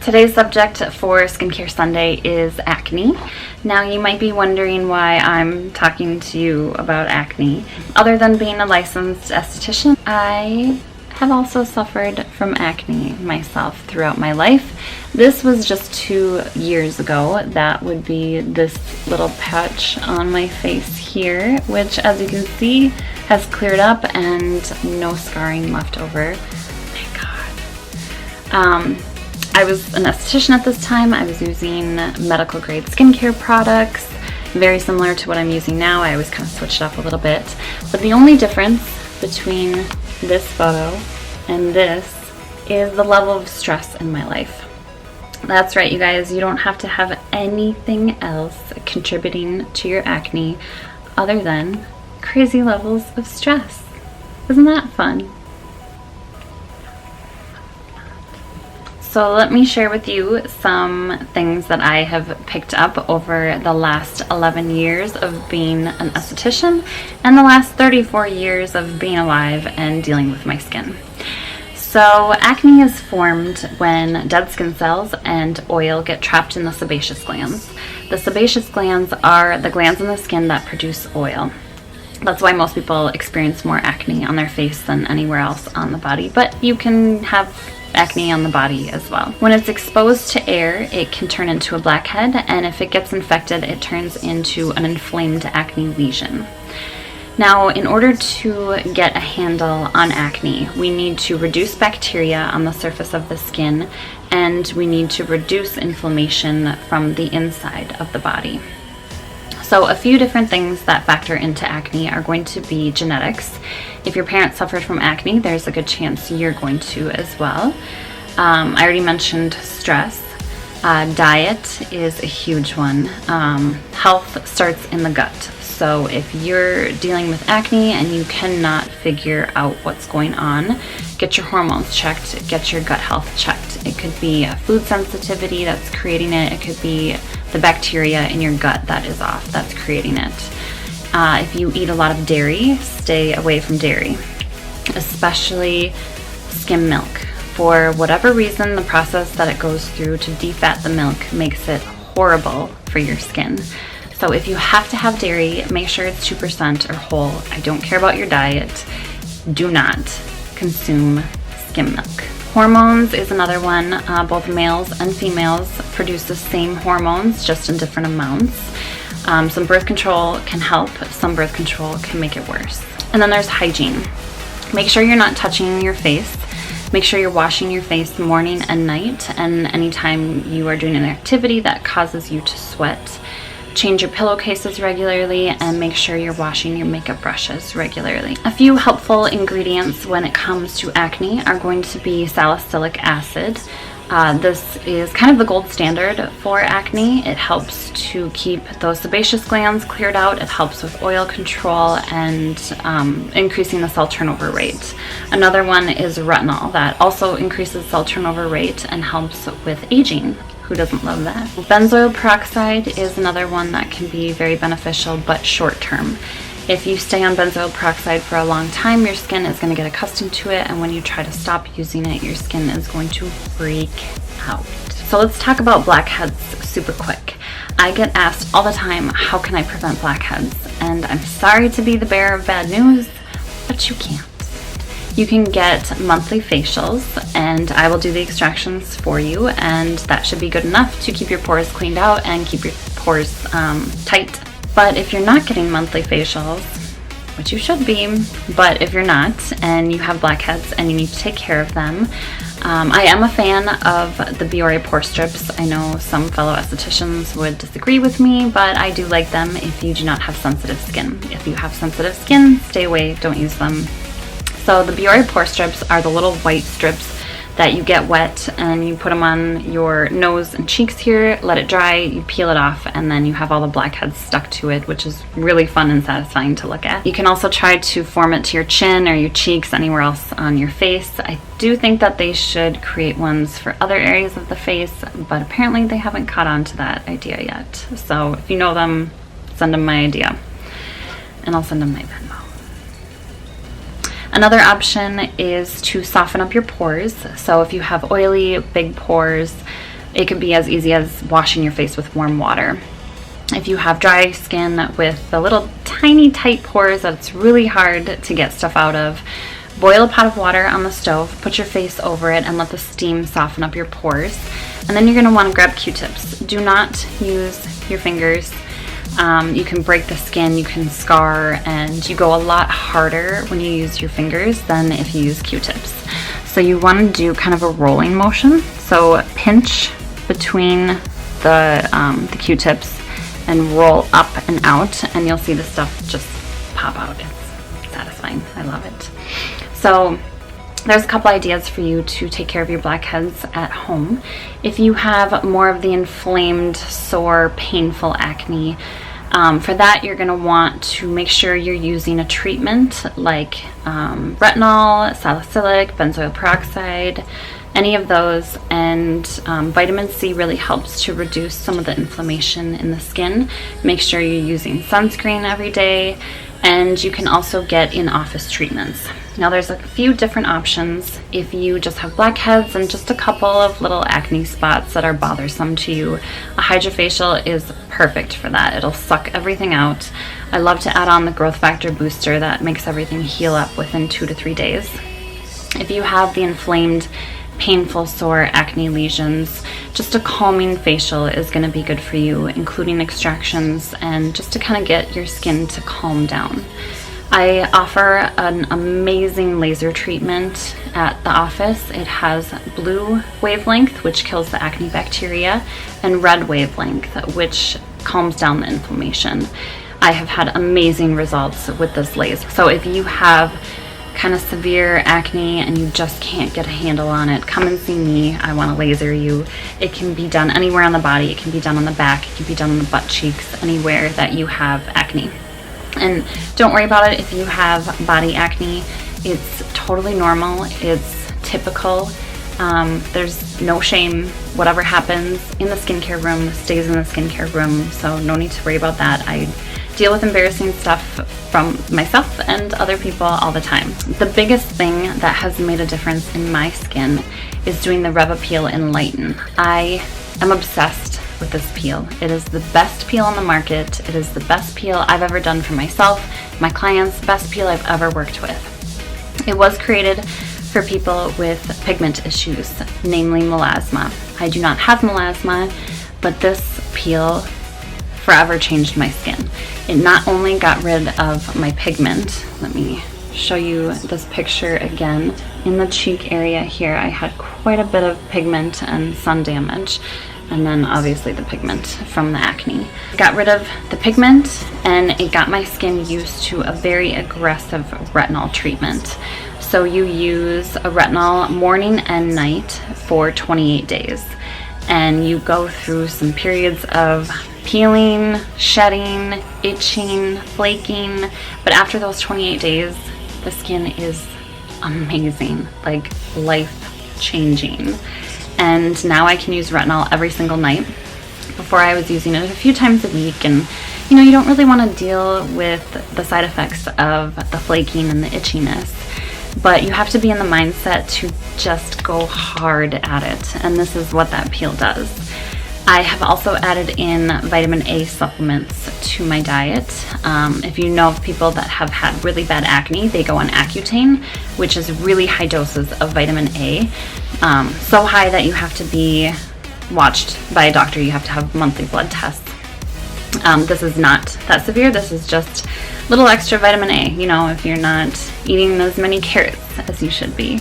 Today's subject for Skincare Sunday is acne. Now you might be wondering why I'm talking to you about acne. Other than being a licensed esthetician, I have also suffered from acne myself throughout my life. This was just 2 years ago. That would be this little patch on my face here, which as you can see has cleared up and no scarring left over. Thank God. I was an esthetician at this time. I was using medical grade skincare products, very similar to what I'm using now. I always kind of switched up a little bit. But the only difference between this photo and this is the level of stress in my life. That's right, you guys, you don't have to have anything else contributing to your acne other than crazy levels of stress. Isn't that fun? So let me share with you some things that I have picked up over the last 11 years of being an esthetician and the last 34 years of being alive and dealing with my skin. So acne is formed when dead skin cells and oil get trapped in the sebaceous glands. The sebaceous glands are the glands in the skin that produce oil. That's why most people experience more acne on their face than anywhere else on the body, but you can have acne on the body as well. When it's exposed to air, it can turn into a blackhead, and if it gets infected, it turns into an inflamed acne lesion. Now, in order to get a handle on acne, we need to reduce bacteria on the surface of the skin, and we need to reduce inflammation from the inside of the body. So a few different things that factor into acne are going to be genetics. If your parents suffered from acne, there's a good chance you're going to as well. I already mentioned stress. Diet is a huge one. Health starts in the gut. So if you're dealing with acne and you cannot figure out what's going on, get your hormones checked, get your gut health checked. It could be a food sensitivity that's creating it. It could be the bacteria in your gut that is off that's creating it. If you eat a lot of dairy, stay away from dairy, especially skim milk. For whatever reason, the process that it goes through to defat the milk makes it horrible for your skin. So if you have to have dairy, make sure it's 2% or whole. I don't care about your diet. Do not consume skim milk. Hormones is another one. Both males and females produce the same hormones, just in different amounts. Some birth control can help. Some birth control can make it worse. And then there's hygiene. Make sure you're not touching your face. Make sure you're washing your face morning and night, and anytime you are doing an activity that causes you to sweat. Change your pillowcases regularly, and make sure you're washing your makeup brushes regularly. A few helpful ingredients when it comes to acne are going to be salicylic acid. This is kind of the gold standard for acne. It helps to keep those sebaceous glands cleared out. It helps with oil control and increasing the cell turnover rate. Another one is retinol that also increases cell turnover rate and helps with aging. Who doesn't love that? Benzoyl peroxide is another one that can be very beneficial, but short term. If you stay on benzoyl peroxide for a long time, your skin is going to get accustomed to it, and when you try to stop using it, your skin is going to freak out. So let's talk about blackheads super quick. I get asked all the time, how can I prevent blackheads? And I'm sorry to be the bearer of bad news, but you can't. You can get monthly facials, and I will do the extractions for you, and that should be good enough to keep your pores cleaned out and keep your pores tight. But if you're not getting monthly facials, which you should be, but if you're not and you have blackheads and you need to take care of them, I am a fan of the Biore pore strips. I know some fellow estheticians would disagree with me, but I do like them if you do not have sensitive skin. If you have sensitive skin, stay away, don't use them. So the Biore pore strips are the little white strips that you get wet and you put them on your nose and cheeks here, let it dry, you peel it off, and then you have all the blackheads stuck to it, which is really fun and satisfying to look at. You can also try to form it to your chin or your cheeks, anywhere else on your face. I do think that they should create ones for other areas of the face, but apparently they haven't caught on to that idea yet. So if you know them, send them my idea, and I'll send them my Venmo. Another option is to soften up your pores. So if you have oily, big pores, it could be as easy as washing your face with warm water. If you have dry skin with the little tiny tight pores that it's really hard to get stuff out of, boil a pot of water on the stove, put your face over it, and let the steam soften up your pores. And then you're going to want to grab Q-tips. Do not use your fingers. You can break the skin, you can scar, and you go a lot harder when you use your fingers than if you use Q-tips. So you want to do kind of a rolling motion. So pinch between the Q-tips and roll up and out, and you'll see the stuff just pop out. It's satisfying. I love it. So there's a couple ideas for you to take care of your blackheads at home. If you have more of the inflamed, sore, painful acne, for that you're going to want to make sure you're using a treatment like retinol, salicylic, benzoyl peroxide, any of those, and vitamin C really helps to reduce some of the inflammation in the skin. Make sure you're using sunscreen every day, and you can also get in-office treatments. Now there's a few different options if you just have blackheads and just a couple of little acne spots that are bothersome to you. A hydrofacial is perfect for that. It'll suck everything out. I love to add on the growth factor booster that makes everything heal up within 2 to 3 days. If you have the inflamed, painful, sore acne lesions, just a calming facial is going to be good for you, including extractions and just to kind of get your skin to calm down. I offer an amazing laser treatment at the office. It has blue wavelength, which kills the acne bacteria, and red wavelength, which calms down the inflammation. I have had amazing results with this laser. So if you have kind of severe acne and you just can't get a handle on it, come and see me. I want to laser you. It can be done anywhere on the body. It can be done on the back. It can be done on the butt cheeks, anywhere that you have acne. And don't worry about it if you have body acne. It's totally normal. It's typical. There's no shame. Whatever happens in the skincare room stays in the skincare room, so no need to worry about that. I deal with embarrassing stuff from myself and other people all the time. The biggest thing that has made a difference in my skin is doing the Rev Appeal Enlighten. I am obsessed with this peel. It is the best peel on the market. It is the best peel I've ever done for myself, my clients, best peel I've ever worked with. It was created for people with pigment issues, namely melasma. I do not have melasma, but this peel forever changed my skin. It not only got rid of my pigment, let me show you this picture again. In the cheek area here, I had quite a bit of pigment and sun damage, and then obviously the pigment from the acne. It got rid of the pigment, and it got my skin used to a very aggressive retinol treatment. So you use a retinol morning and night for 28 days, and you go through some periods of peeling, shedding, itching, flaking, but after those 28 days, the skin is amazing, like life-changing. And now I can use retinol every single night. Before I was using it a few times a week, and you know, you don't really want to deal with the side effects of the flaking and the itchiness, but you have to be in the mindset to just go hard at it, and this is what that peel does. I have also added in vitamin A supplements to my diet. If you know of people that have had really bad acne, they go on Accutane, which is really high doses of vitamin A. So high that you have to be watched by a doctor. You have to have monthly blood tests. This is not that severe. This is just a little extra vitamin A. You know, if you're not eating as many carrots as you should be,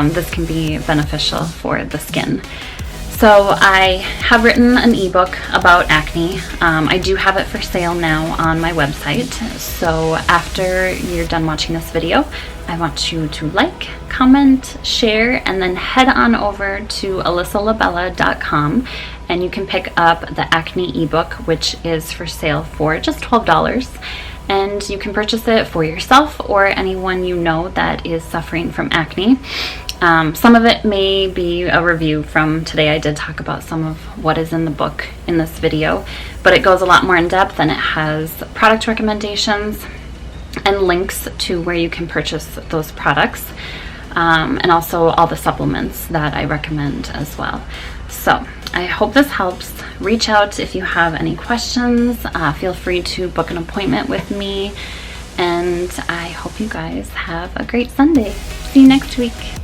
this can be beneficial for the skin. So I have written an ebook about acne. I do have it for sale now on my website. So after you're done watching this video, I want you to like, comment, share, and then head on over to alyssalabella.com and you can pick up the acne ebook, which is for sale for just $12. And you can purchase it for yourself or anyone you know that is suffering from acne. Some of it may be a review from today. I did talk about some of what is in the book in this video, but it goes a lot more in depth, and it has product recommendations and links to where you can purchase those products, and also all the supplements that I recommend as well. So I hope this helps. Reach out if you have any questions. Feel free to book an appointment with me. And I hope you guys have a great Sunday. See you next week.